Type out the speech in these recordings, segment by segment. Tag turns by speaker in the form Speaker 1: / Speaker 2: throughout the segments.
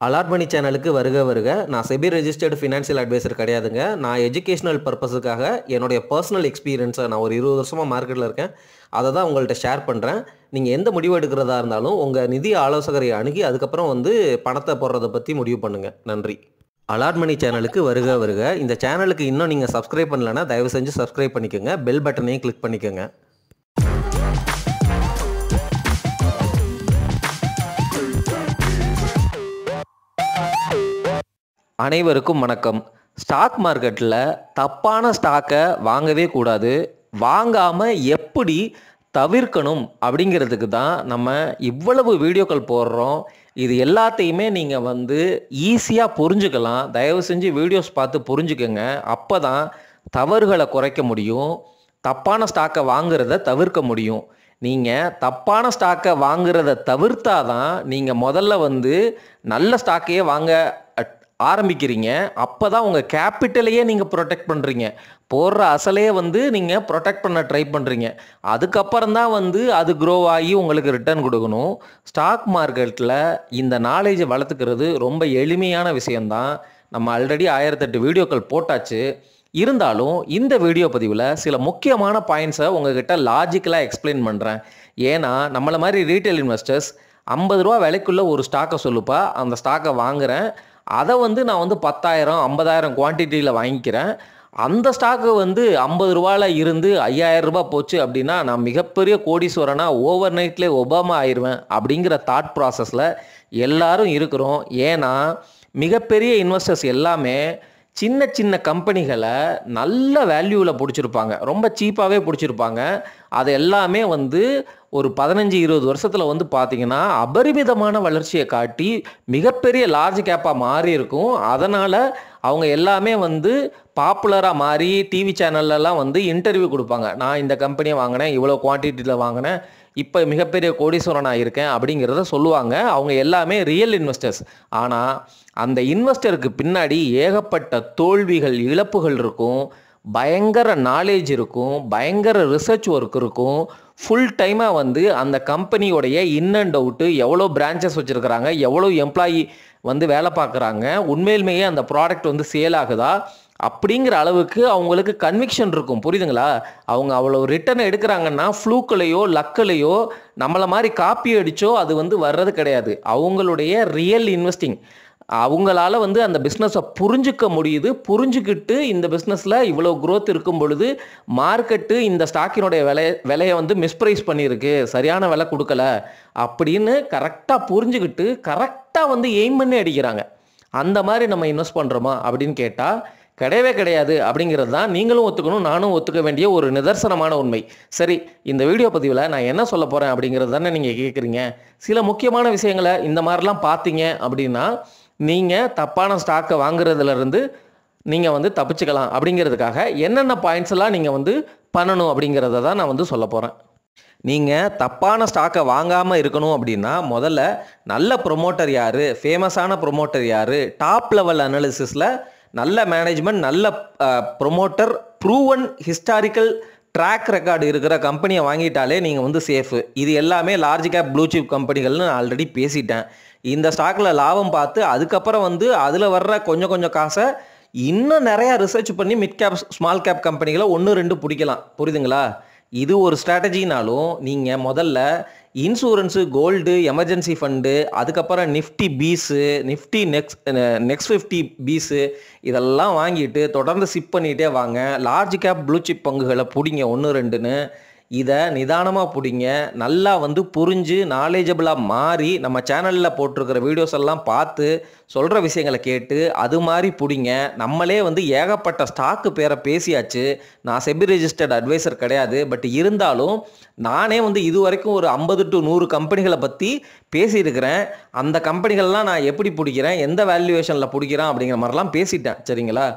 Speaker 1: Alert சேனலுக்கு வருக வருக. நான் செபி ரெஜிஸ்டர்டு ஃபினான்ஷியல் அட்வைசர் கிடையாதுங்க. நான் எஜுகேஷனல் பர்பஸுக்காக என்னுடைய பர்சனல் எக்ஸ்பீரியன்ஸை நான் ஒரு 20 வருஷமாக மார்க்கெட்டில் இருக்கேன். அதை தான் உங்கள்கிட்ட ஷேர் பண்ணுறேன். நீங்கள் எந்த முடிவு எடுக்கிறதா இருந்தாலும் உங்கள் நிதி ஆலோசகரை அணுகி அதுக்கப்புறம் பணத்தை போடுறதை பற்றி முடிவு பண்ணுங்கள். நன்றி. அலார்ட் சேனலுக்கு வருக வருக. இந்த சேனலுக்கு இன்னும் நீங்கள் சப்ஸ்கிரைப் பண்ணலைன்னா தயவு செஞ்சு சப்ஸ்கிரைப் பண்ணிக்கோங்க. பெல் பட்டனையும் கிளிக் பண்ணிக்கோங்க. அனைவருக்கும் வணக்கம். ஸ்டாக் மார்க்கெட்டில் தப்பான ஸ்டாக்கை வாங்கவே கூடாது. வாங்காமல் எப்படி தவிர்க்கணும் அப்படிங்கிறதுக்கு தான் நம்ம இவ்வளவு வீடியோக்கள் போடுறோம். இது எல்லாத்தையுமே நீங்கள் ஈஸியாக புரிஞ்சுக்கலாம். தயவு செஞ்சு வீடியோஸ் பார்த்து புரிஞ்சுக்கோங்க. அப்போ தான் தவறுகளை குறைக்க முடியும். தப்பான ஸ்டாக்கை வாங்குறத தவிர்க்க முடியும். நீங்கள் தப்பான ஸ்டாக்கை வாங்குறத தவிர்த்தா தான் நீங்கள் முதல்ல நல்ல ஸ்டாக்கையே வாங்க ஆரம்பிக்கிறீங்க. அப்போ தான் உங்கள் கேபிட்டலையே நீங்கள் ப்ரொடெக்ட் பண்ணுறீங்க. போடுற அசலையே நீங்கள் ப்ரொடெக்ட் பண்ண ட்ரை பண்ணுறீங்க. அதுக்கப்புறம் தான் அது க்ரோ ஆகி உங்களுக்கு ரிட்டர்ன் கொடுக்கணும். ஸ்டாக் மார்க்கெட்டில் இந்த நாலேஜை வளர்த்துக்கிறது ரொம்ப எளிமையான விஷயந்தான். நம்ம ஆல்ரெடி 1008 வீடியோக்கள் போட்டாச்சு. இருந்தாலும் இந்த வீடியோ பதிவில் சில முக்கியமான பாயிண்ட்ஸை உங்ககிட்ட லாஜிக்கலாக எக்ஸ்பிளைன் பண்ணுறேன். ஏன்னா நம்மளை மாதிரி ரீட்டைல் இன்வெஸ்டர்ஸ் 50 ரூபா விலைக்குள்ளே ஒரு ஸ்டாக்கை சொல்லுப்பா, அந்த ஸ்டாக்கை வாங்குகிறேன். அதை நான் 10,000 50,000 குவான்டிட்டியில் வாங்கிக்கிறேன். அந்த ஸ்டாக்கு 50 ரூபாயில் இருந்து 5,000 ரூபாய் போச்சு அப்படின்னா நான் மிகப்பெரிய கோடீஸ்வரனா ஓவர் நைட்லேயே ஒபாமா ஆயிடுவேன் அப்படிங்கிற தாட் ப்ராசஸில் எல்லாரும் இருக்கிறோம். ஏன்னா மிகப்பெரிய இன்வெஸ்டர்ஸ் எல்லாமே சின்ன சின்ன கம்பெனிகளை நல்ல வேல்யூவில் பிடிச்சிருப்பாங்க, ரொம்ப சீப்பாகவே பிடிச்சிருப்பாங்க. அது எல்லாமே ஒரு 15-20 வருஷத்தில் பார்த்தீங்கன்னா அபரிமிதமான வளர்ச்சியை காட்டி மிகப்பெரிய லார்ஜ் கேப்பாக மாறி இருக்கும். அதனால் அவங்க எல்லாமே பாப்புலராக மாறி டிவி சேனல்லலாம் இன்டர்வியூ கொடுப்பாங்க. நான் இந்த கம்பெனியை வாங்கினேன், இவ்வளோ குவான்டிட்டியில் வாங்கினேன், இப்போ மிகப்பெரிய கோடீஸ்வரனாக இருக்கேன் அப்படிங்கிறத சொல்லுவாங்க. அவங்க எல்லாமே ரியல் இன்வெஸ்டர்ஸ். ஆனால் அந்த இன்வெஸ்டருக்கு பின்னாடி ஏகப்பட்ட தோல்விகள், இழப்புகள் இருக்கும். பயங்கர நாலேஜ் இருக்கும், பயங்கர ரிசர்ச் ஒர்க் இருக்கும். ஃபுல் டைமாக அந்த கம்பெனியோடைய இன் அண்ட் அவுட்டு, எவ்வளோ பிரான்ச்சஸ் வச்சுருக்கிறாங்க, எவ்வளோ எம்ப்ளாயி வேலை பார்க்குறாங்க, உண்மையிலுமே அந்த ப்ராடக்ட் சேல் ஆகுதா அப்படிங்கிற அளவுக்கு அவங்களுக்கு கன்விக்ஷன் இருக்கும். புரியுதுங்களா? அவங்க அவ்வளோ ரிட்டர்ன் எடுக்கிறாங்கன்னா ஃப்ளூக்களையோ லக்கலையோ நம்மளை மாதிரி காப்பி அடித்தோ அது வர்றது கிடையாது. அவங்களுடைய ரியல் இன்வெஸ்டிங். அவங்களால அந்த பிஸ்னஸை புரிஞ்சிக்க முடியுது. புரிஞ்சுக்கிட்டு இந்த பிஸ்னஸில் இவ்வளோ க்ரோத் இருக்கும் பொழுது மார்க்கெட்டு இந்த ஸ்டாக்கினுடைய விலையை மிஸ்ப்ரைஸ் பண்ணியிருக்கு, சரியான விலை கொடுக்கல அப்படின்னு கரெக்டாக புரிஞ்சுக்கிட்டு கரெக்டாக எய்ம் பண்ணி அடிக்கிறாங்க. அந்த மாதிரி நம்ம இன்வெஸ்ட் பண்ணுறோமா அப்படின்னு கேட்டால் கிடையவே கிடையாது. அப்படிங்கிறது தான் நீங்களும் ஒத்துக்கணும், நானும் ஒத்துக்க வேண்டிய ஒரு நிதர்சனமான உண்மை. சரி, இந்த வீடியோ பதிவில் நான் என்ன சொல்ல போகிறேன் அப்படிங்கிறது தானே நீங்கள் கேட்குறீங்க. சில முக்கியமான விஷயங்களை இந்த மாதிரிலாம் பார்த்தீங்க அப்படின்னா நீங்கள் தப்பான ஸ்டாக்கை வாங்குறதுலேருந்து நீங்கள் தப்பிச்சுக்கலாம். அப்படிங்கிறதுக்காக என்னென்ன பாயிண்ட்ஸ் எல்லாம் நீங்கள் பண்ணணும் அப்படிங்கிறத தான் நான் சொல்ல போகிறேன். நீங்கள் தப்பான ஸ்டாக்கை வாங்காமல் இருக்கணும் அப்படின்னா முதல்ல நல்ல ப்ரொமோட்டர் யார், ஃபேமஸான ப்ரொமோட்டர் யார், டாப் லெவல் அனாலிசிஸில் நல்ல மேனேஜ்மெண்ட், நல்ல promoter, proven historical track record இருக்கிற கம்பெனியை வாங்கிட்டாலே நீங்கள் சேஃபு. இது எல்லாமே லார்ஜ் கேப் ப்ளூ சிப் கம்பெனிகள்னு நான் ஆல்ரெடி பேசிட்டேன். இந்த ஸ்டாக்கில் லாபம் பார்த்து அதுக்கப்புறம் அதில் வர்ற கொஞ்சம் கொஞ்சம் காசை இன்னும் நிறையா ரிசர்ச் பண்ணி மிட் கேப் ஸ்மால் கேப் கம்பெனிகளை 1-2 பிடிக்கலாம். புரியுதுங்களா? இது ஒரு ஸ்ட்ராட்டஜினாலும் நீங்கள் முதல்ல இன்சூரன்ஸு, கோல்டு, எமர்ஜென்சி ஃபண்டு, அதுக்கப்புறம் Nifty bees, Nifty next 50 bees இதெல்லாம் வாங்கிட்டு தொடர்ந்து சிப் பண்ணிகிட்டே வாங்க. லார்ஜ் கேப் ப்ளூ சிப் பங்குகளை பிடிங்க 1-2ன்னு. இதை நிதானமாக பிடிங்க. நல்லா புரிஞ்சு நாலேஜபிளாக மாறி நம்ம சேனலில் போட்டிருக்கிற வீடியோஸ் எல்லாம் பார்த்து சொல்கிற விஷயங்களை கேட்டு அது மாதிரி பிடிங்க. நம்மளே ஏகப்பட்ட ஸ்டாக்கு பேரை பேசியாச்சு. நான் செபி ரெஜிஸ்டர்ட் அட்வைசர் கிடையாது. பட் இருந்தாலும் நானே இது வரைக்கும் ஒரு 50 to 100 கம்பெனிகளை பற்றி பேசியிருக்கிறேன். அந்த கம்பெனிகள்லாம் நான் எப்படி பிடிக்கிறேன், எந்த வேல்யூவேஷனில் பிடிக்கிறேன் அப்படிங்கிற மாதிரிலாம் பேசிட்டேன். சரிங்களா?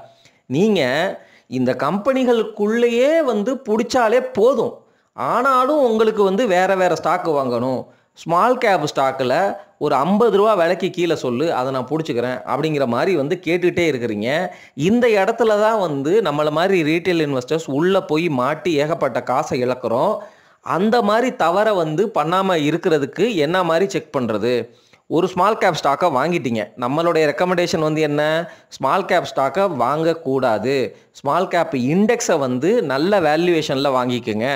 Speaker 1: நீங்கள் இந்த கம்பெனிகளுக்குள்ளேயே பிடிச்சாலே போதும். ஆனாலும் உங்களுக்கு வேறு ஸ்டாக்கு வாங்கணும். ஸ்மால் கேப் ஸ்டாக்கில் ஒரு 50 ரூபா விலைக்கு கீழே சொல்லு, அதை நான் பிடிச்சிக்கிறேன் அப்படிங்கிற மாதிரி கேட்டுகிட்டே இருக்கிறீங்க. இந்த இடத்துல தான் நம்மளை மாதிரி ரீட்டைல் இன்வெஸ்டர்ஸ் உள்ளே போய் மாட்டி ஏகப்பட்ட காசை இழக்கிறோம். அந்த மாதிரி தவறை பண்ணாமல் இருக்கிறதுக்கு என்ன மாதிரி செக் பண்ணுறது? ஒரு ஸ்மால் கேப் ஸ்டாக்கை வாங்கிட்டீங்க. நம்மளுடைய ரெக்கமெண்டேஷன் வந்து என்ன? ஸ்மால் கேப் ஸ்டாக்கை வாங்கக்கூடாது. ஸ்மால் கேப் இண்டெக்ஸை வந்து நல்ல வேல்யூவேஷனில் வாங்கிக்கோங்க.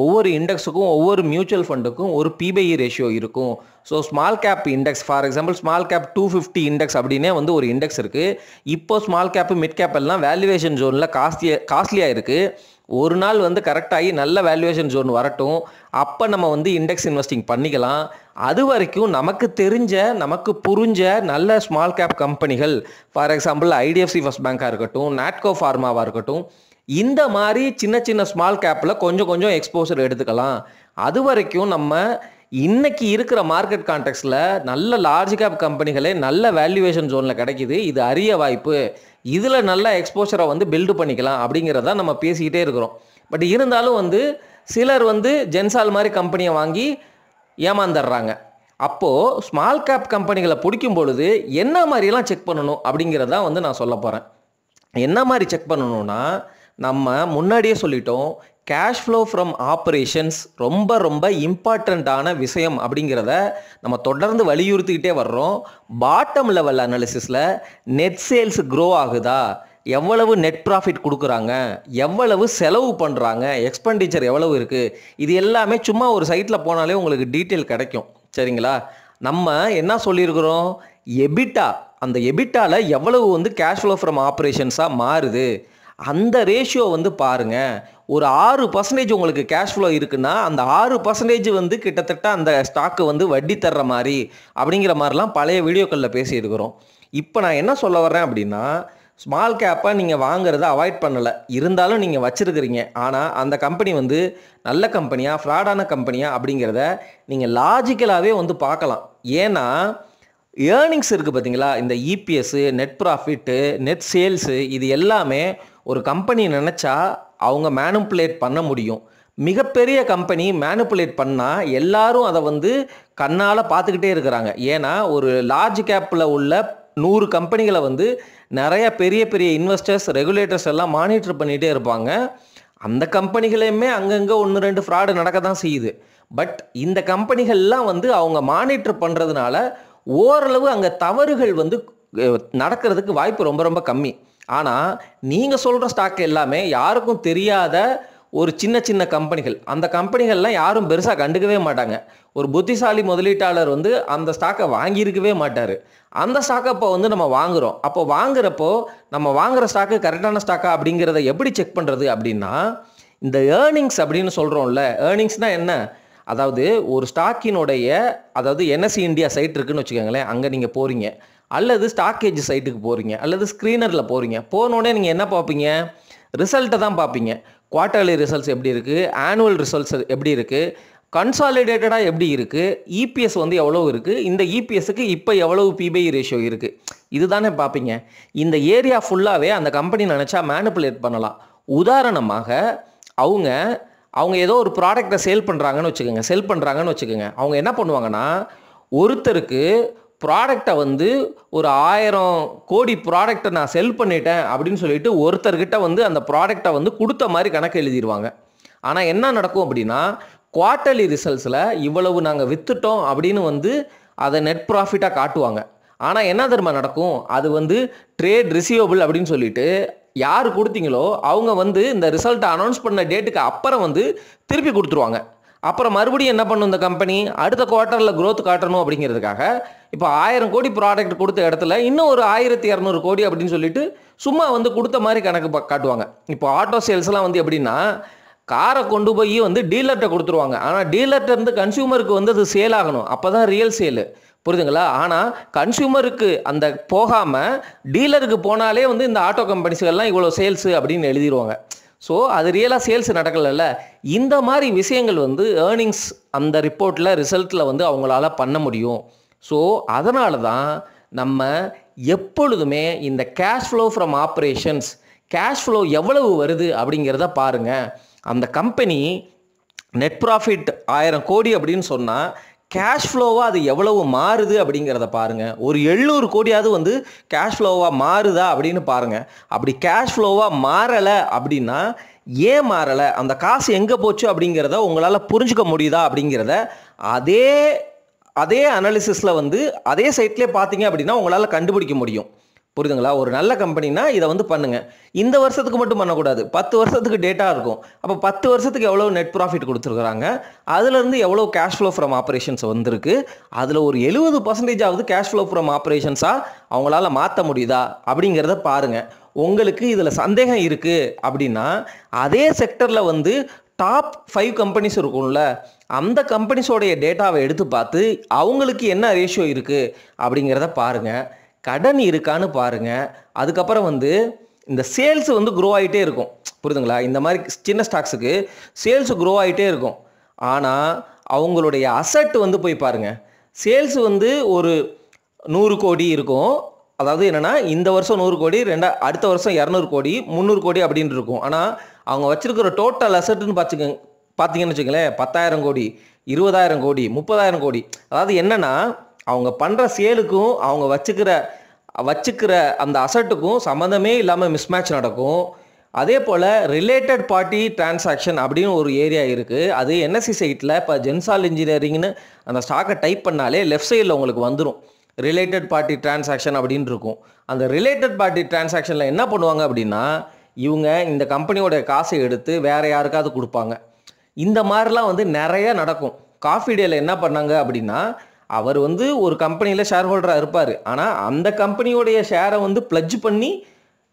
Speaker 1: ஒவ்வொரு இண்டெக்ஸுக்கும் ஒவ்வொரு மியூச்சுவல் ஃபண்டுக்கும் ஒரு P/E ரேஷியோ இருக்கும். So small cap index, for example small cap 250 index அப்படின்னே வந்து ஒரு இண்டெக்ஸ் இருக்குது. இப்போ ஸ்மால் கேப்பு மிட் கேப் எல்லாம் வேல்யூவேஷன் ஜோனில் காஸ்ட்லியாக இருக்குது. ஒரு நாள் வந்து கரெக்டாகி நல்ல வேல்யூவேஷன் ஜோன் வரட்டும், அப்போ நம்ம வந்து இண்டெக்ஸ் இன்வெஸ்டிங் பண்ணிக்கலாம். அது வரைக்கும் நமக்கு தெரிஞ்ச, நமக்கு புரிஞ்ச நல்ல ஸ்மால் கேப் கம்பெனிகள், ஃபார் எக்ஸாம்பிள் IDFC ஃபர்ஸ்ட் பேங்காக இருக்கட்டும், நாட்கோ ஃபார்மாவாக இருக்கட்டும், இந்த மாதிரி சின்ன சின்ன ஸ்மால் கேப்பில் கொஞ்சம் கொஞ்சம் எக்ஸ்போசர் எடுத்துக்கலாம். அது வரைக்கும் நம்ம இன்னைக்கு இருக்கிற மார்க்கெட் கான்டெக்ட்ல நல்ல லார்ஜ் கேப் கம்பெனிகளே நல்ல வேல்யூவேஷன் ஜோனில் கிடைக்குது. இது அரிய வாய்ப்பு. இதில் நல்ல எக்ஸ்போஷரை வந்து பில்டு பண்ணிக்கலாம் அப்படிங்கிறத நம்ம பேசிக்கிட்டே இருக்கிறோம். பட் இருந்தாலும் வந்து சிலர் வந்து ஜென்சால் மாதிரி கம்பெனியை வாங்கி ஏமாந்துடுறாங்க. அப்போது ஸ்மால் கேப் கம்பெனிகளை பிடிக்கும் பொழுது என்ன மாதிரியெல்லாம் செக் பண்ணணும் அப்படிங்கிறத வந்து நான் சொல்ல போகிறேன். என்ன மாதிரி செக் பண்ணணும்னா, நம்ம முன்னாடியே சொல்லிட்டோம், கேஷ் ஃப்ளோ ஃப்ரம் ஆப்ரேஷன்ஸ் ரொம்ப ரொம்ப இம்பார்ட்டண்ட்டான விஷயம் அப்படிங்கிறத நம்ம தொடர்ந்து வலியுறுத்திக்கிட்டே வர்றோம். பாட்டம் லெவல் அனாலிசிஸில் நெட் சேல்ஸ் க்ரோ ஆகுதா, எவ்வளவு நெட் ப்ராஃபிட் கொடுக்குறாங்க, எவ்வளவு செலவு பண்ணுறாங்க, எக்ஸ்பெண்டிச்சர் எவ்வளவு இருக்குது, இது எல்லாமே சும்மா ஒரு சைட்டில் போனாலே உங்களுக்கு டீட்டெயில் கிடைக்கும். சரிங்களா? நம்ம என்ன சொல்லியிருக்கிறோம்? எபிட்டா, அந்த எபிட்டாவில் எவ்வளவு வந்து கேஷ் ஃப்ளோ ஃப்ரம் ஆப்ரேஷன்ஸாக மாறுது, அந்த ரேஷியோ வந்து பாருங்கள். ஒரு 6% உங்களுக்கு கேஷ் ஃப்ளோ இருக்குன்னா அந்த 6% வந்து கிட்டத்தட்ட அந்த ஸ்டாக்கு வந்து வட்டி தர்ற மாதிரி அப்படிங்கிற மாதிரிலாம் பழைய வீடியோக்களில் பேசியிருக்கிறோம். இப்போ நான் என்ன சொல்ல வர்றேன் அப்படின்னா, ஸ்மால் கேப்பை நீங்கள் வாங்குறத அவாய்ட் பண்ணலை, இருந்தாலும் நீங்கள் வச்சுருக்கிறீங்க. ஆனால் அந்த கம்பெனி வந்து நல்ல கம்பெனியா ஃப்ராடான கம்பெனியா அப்படிங்கிறத நீங்கள் லாஜிக்கலாகவே வந்து பார்க்கலாம். ஏன்னா ஏர்னிங்ஸ் இருக்குது பார்த்தீங்களா, இந்த EPS, net profit, net sales, இது எல்லாமே ஒரு கம்பெனி நினச்சா அவங்க மேனுப்புலேட் பண்ண முடியும். மிகப்பெரிய கம்பெனி மேனுப்புலேட் பண்ணால் எல்லாரும் அதை வந்து கண்ணால் பார்த்துக்கிட்டே இருக்கிறாங்க. ஏன்னா ஒரு லார்ஜ் கேப்பில் உள்ள 100 கம்பெனிகளை வந்து நிறைய பெரிய பெரிய இன்வெஸ்டர்ஸ், ரெகுலேட்டர்ஸ் எல்லாம் மானிட்டர் பண்ணிகிட்டே இருப்பாங்க. அந்த கம்பெனிகளையுமே அங்கங்கே 1-2 ஃப்ராடு நடக்க தான் செய்யுது. பட் இந்த கம்பெனிகள்லாம் வந்து அவங்க மானிட்டர் பண்ணுறதுனால ஓரளவு அங்கே தவறுகள் வந்து நடக்கிறதுக்கு வாய்ப்பு ரொம்ப ரொம்ப கம்மி. ஆனால் நீங்கள் சொல்கிற ஸ்டாக் எல்லாமே யாருக்கும் தெரியாத ஒரு சின்ன சின்ன கம்பெனிகள். அந்த கம்பெனிகள்லாம் யாரும் பெருசாக கண்டுக்கவே மாட்டாங்க. ஒரு புத்திசாலி முதலீட்டாளர் வந்து அந்த ஸ்டாக்கை வாங்கியிருக்கவே மாட்டார். அந்த ஸ்டாக்கை இப்போ வந்து நம்ம வாங்குகிறோம். அப்போ வாங்குறப்போ நம்ம வாங்குகிற ஸ்டாக்கு கரெக்டான ஸ்டாக்கா அப்படிங்கிறத எப்படி செக் பண்ணுறது அப்படின்னா, இந்த ஏர்னிங்ஸ் அப்படின்னு சொல்கிறோம்ல, ஏர்னிங்ஸ்னால் என்ன? அதாவது ஒரு ஸ்டாக்கினுடைய, அதாவது NSE இந்தியா சைட் இருக்குன்னு வச்சுக்கோங்களேன், அங்கே நீங்கள் போகிறீங்க, அல்லது ஸ்டாக்கேஜ் சைட்டுக்கு போகிறீங்க, அல்லது ஸ்க்ரீனரில் போகிறீங்க. போனோடனே நீங்கள் என்ன பார்ப்பீங்க? ரிசல்ட்டை தான் பார்ப்பீங்க. குவார்ட்டர்லி ரிசல்ட்ஸ் எப்படி இருக்குது, ஆனுவல் ரிசல்ட்ஸ் எப்படி இருக்குது, கன்சாலிடேட்டடாக எப்படி இருக்குது, EPS வந்து எவ்வளோ இருக்குது, இந்த EPSக்கு இப்போ எவ்வளவு P/E ரேஷியோ இருக்குது, இதுதானே பார்ப்பீங்க. இந்த ஏரியா ஃபுல்லாகவே அந்த கம்பெனி நினச்சா மேனிப்புலேட் பண்ணலாம். உதாரணமாக அவங்க ஏதோ ஒரு ப்ராடக்டை செல் பண்ணுறாங்கன்னு வச்சுக்கோங்க. அவங்க என்ன பண்ணுவாங்கன்னா, ஒருத்தருக்கு ப்ராடக்டை வந்து ஒரு 1000 கோடி ப்ராடக்டை நான் செல் பண்ணிட்டேன் அப்படின்னு சொல்லிட்டு ஒருத்தர்கிட்ட வந்து அந்த ப்ராடக்டை வந்து கொடுத்த மாதிரி கணக்கு எழுதிடுவாங்க. ஆனால் என்ன நடக்கும் அப்படின்னா, குவார்ட்டர்லி ரிசல்ட்ஸில் இவ்வளவு நாங்கள் விற்றுட்டோம் அப்படின்னு வந்து அதை நெட் ப்ராஃபிட்டாக காட்டுவாங்க. ஆனால் என்ன தெரியுமா நடக்கும்? அது வந்து ட்ரேட் ரிசீவபிள் அப்படின்னு சொல்லிட்டு யார் கொடுத்தீங்களோ அவங்க வந்து இந்த ரிசல்ட்டை அனௌன்ஸ் பண்ண டேட்டுக்கு அப்புறம் வந்து திருப்பி கொடுத்துருவாங்க. அப்புறம் மறுபடியும் என்ன பண்ணும் இந்த கம்பெனி? அடுத்த குவார்ட்டரில் க்ரோத் காட்டணும் அப்படிங்கிறதுக்காக இப்போ 1000 கோடி ப்ராடக்ட் கொடுத்த இடத்துல இன்னும் ஒரு 1200 கோடி அப்படின்னு சொல்லிட்டு சும்மா வந்து கொடுத்த மாதிரி கணக்கு காட்டுவாங்க. இப்போ ஆட்டோ சேல்ஸ்லாம் வந்து எப்படின்னா, காரை கொண்டு போய் வந்து டீலர்கிட்ட கொடுத்துருவாங்க. ஆனால் டீலர்கிட்ட இருந்து கன்சியூமருக்கு வந்து அது சேல் ஆகணும், அப்போ தான் ரியல் சேலு. புரியுதுங்களா? ஆனால் கன்சியூமருக்கு அந்த போகாமல் டீலருக்கு போனாலே வந்து இந்த ஆட்டோ கம்பெனிஸ்கள்லாம் இவ்வளோ சேல்ஸு அப்படின்னு எழுதிடுவாங்க. ஸோ அது ரியலாக சேல்ஸ் நடக்கலைல்ல. இந்த மாதிரி விஷயங்கள் வந்து ஏர்னிங்ஸ் அந்த ரிப்போர்ட்டில் ரிசல்ட்டில் வந்து அவங்களால பண்ண முடியும். ஸோ அதனால தான் நம்ம எப்பொழுதுமே இந்த cash flow from operations, cash flow எவ்வளவு வருது அப்படிங்கிறத பாருங்கள். அந்த கம்பெனி நெட் ப்ராஃபிட் 1000 கோடி அப்படின்னு சொன்னால் கேஷ் ஃப்ளோவாக அது எவ்வளவு மாறுது அப்படிங்கிறத பாருங்கள். ஒரு 700 கோடியாவது வந்து கேஷ் ஃப்ளோவாக மாறுதா அப்படின்னு பாருங்கள். அப்படி கேஷ் ஃப்ளோவாக மாறலை அப்படின்னா ஏன் மாறலை, அந்த காசு எங்கே போச்சு அப்படிங்கிறத உங்களால் புரிஞ்சுக்க முடியுதா அப்படிங்கிறத அதே அதே அனாலிசிஸில் வந்து அதே சைட்லேயே பார்த்தீங்க அப்படின்னா உங்களால் கண்டுபிடிக்க முடியும். புரியுதுங்களா? ஒரு நல்ல கம்பெனினா இதை வந்து பண்ணுங்கள். இந்த வருஷத்துக்கு மட்டும் பண்ணக்கூடாது, 10 வருஷத்துக்கு டேட்டா இருக்கும். அப்போ 10 வருஷத்துக்கு எவ்வளோ நெட் ப்ராஃபிட் கொடுத்துருக்குறாங்க, அதுலேருந்து எவ்வளோ கேஷ் ஃப்ளோ ஃப்ரம் ஆப்ரேஷன்ஸ் வந்திருக்கு, அதில் ஒரு 70% ஆகுது கேஷ் ஃப்ளோ ஃப்ரம் ஆப்ரேஷன்ஸாக அவங்களால மாற்ற முடியுதா அப்படிங்கிறத பாருங்கள். உங்களுக்கு இதில் சந்தேகம் இருக்குது அப்படின்னா அதே செக்டரில் வந்து டாப் 5 கம்பெனிஸ் இருக்கும்ல, அந்த கம்பெனிஸோடைய டேட்டாவை எடுத்து பார்த்து அவங்களுக்கு என்ன ரேஷியோ இருக்குது அப்படிங்கிறத பாருங்கள். கடன் இருக்கான்னு பாருங்கள். அதுக்கப்புறம் வந்து இந்த சேல்ஸ் வந்து க்ரோ ஆகிட்டே இருக்கும். புரியுதுங்களா? இந்த மாதிரி சின்ன ஸ்டாக்ஸுக்கு சேல்ஸ் க்ரோ ஆகிட்டே இருக்கும். ஆனால் அவங்களுடைய அசட் வந்து போய் பாருங்கள். சேல்ஸ் வந்து ஒரு 100 கோடி இருக்கும். அதாவது என்னென்னா இந்த வருஷம் 100 கோடி, அடுத்த வருஷம் 200 கோடி, 300 கோடி அப்படின்னு இருக்கும். ஆனால் அவங்க வச்சுருக்கிற டோட்டல் அசட்டுன்னு பார்த்தீங்கன்னு வச்சுங்களேன், 10,000 கோடி, 20,000 கோடி, 30,000 கோடி. அதாவது என்னென்னா அவங்க பண்ணுற சேலுக்கும் அவங்க வச்சுக்கிற அந்த அசட்டுக்கும் சம்மந்தமே இல்லாமல் மிஸ்மேட்ச் நடக்கும். அதே போல் ரிலேட்டட் பார்ட்டி டிரான்சாக்ஷன் அப்படின்னு ஒரு ஏரியா இருக்குது. அது என்எஸ்சி சைட்டில் இப்போ ஜென்சால் இன்ஜினியரிங்னு அந்த ஸ்டாக்கை டைப் பண்ணாலே லெஃப்ட் சைடில் உங்களுக்கு வந்துடும். ரிலேட்டட் பார்ட்டி டிரான்சாக்ஷன் அப்படின்னு இருக்கும். அந்த ரிலேட்டட் பார்ட்டி டிரான்சாக்ஷனில் என்ன பண்ணுவாங்க அப்படின்னா, இவங்க இந்த கம்பெனியோட காசை எடுத்து வேறு யாருக்காவது கொடுப்பாங்க. இந்த மாதிரிலாம் வந்து நிறைய நடக்கும். காஃபி டேயில் என்ன பண்ணாங்க அப்படின்னா, அவர் வந்து ஒரு கம்பெனியில் ஷேர் ஹோல்டராக இருப்பார். ஆனால் அந்த கம்பெனியோடைய ஷேரை வந்து பிளட்ஜ் பண்ணி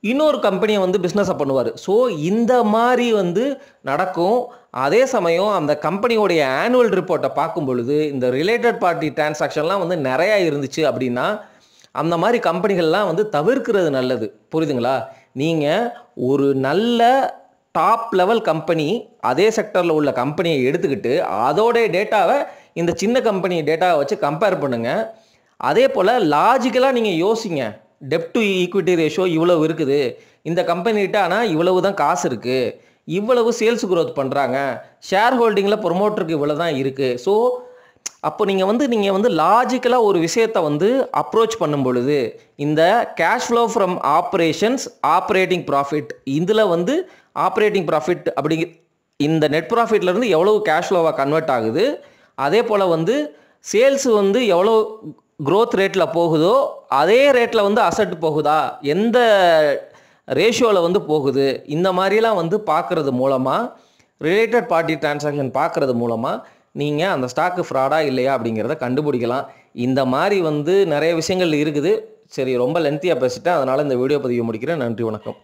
Speaker 1: இன்னொரு கம்பெனியை வந்து பிஸ்னஸை பண்ணுவார். ஸோ இந்த மாதிரி வந்து நடக்கும். அதே சமயம் அந்த கம்பெனியோடைய ஆனுவல் ரிப்போர்ட்டை பார்க்கும் பொழுது இந்த ரிலேட்டட் பார்ட்டி டிரான்சாக்ஷன்லாம் வந்து நிறையா இருந்துச்சு அப்படின்னா அந்த மாதிரி கம்பெனிகள்லாம் வந்து தவிர்க்கிறது நல்லது. புரியுதுங்களா? நீங்கள் ஒரு நல்ல டாப் லெவல் கம்பெனி, அதே செக்டரில் உள்ள கம்பெனியை எடுத்துக்கிட்டு அதோடைய டேட்டாவை இந்த சின்ன கம்பெனி டேட்டாவை வச்சு கம்பேர் பண்ணுங்கள். அதே போல் லாஜிக்கலாக நீங்கள் யோசிங்க. டெப்ட் டு ஈக்விட்டி ரேஷியோ இவ்வளவு இருக்குது, இந்த கம்பெனிகிட்ட ஆனால் இவ்வளவு தான் காசு இருக்குது, இவ்வளவு சேல்ஸ் க்ரோத் பண்ணுறாங்க, ஷேர் ஹோல்டிங்கில் ப்ரொமோட்டருக்கு இவ்வளோ தான் இருக்குது. ஸோ அப்போ நீங்கள் வந்து லாஜிக்கலாக ஒரு விஷயத்தை வந்து அப்ரோச் பண்ணும் பொழுது இந்த cash flow from operations, operating profit, இதில் வந்து ஆப்ரேட்டிங் ப்ராஃபிட் இந்த நெட் ப்ராஃபிட்லேருந்து எவ்வளவு கேஷ் ஃப்ளோவாக கன்வெர்ட் ஆகுது, அதே போல் வந்து சேல்ஸ் வந்து எவ்வளோ க்ரோத் ரேட்டில் போகுதோ அதே ரேட்டில் வந்து அசட் போகுதா, எந்த ரேஷியோவில் வந்து போகுது, இந்த மாதிரிலாம் வந்து பார்க்குறது மூலமாக, ரிலேட்டட் பார்ட்டி டிரான்சாக்ஷன் பார்க்குறது மூலமாக நீங்கள் அந்த ஸ்டாக்கு ஃப்ராடா இல்லையா அப்படிங்கிறத கண்டுபிடிக்கலாம். இந்த மாதிரி வந்து நிறைய விஷயங்கள் இருக்குது. சரி, ரொம்ப லென்த்தியாக பேசிட்டேன், அதனால் இந்த வீடியோ பதிவு முடிக்கிறேன். நன்றி, வணக்கம்.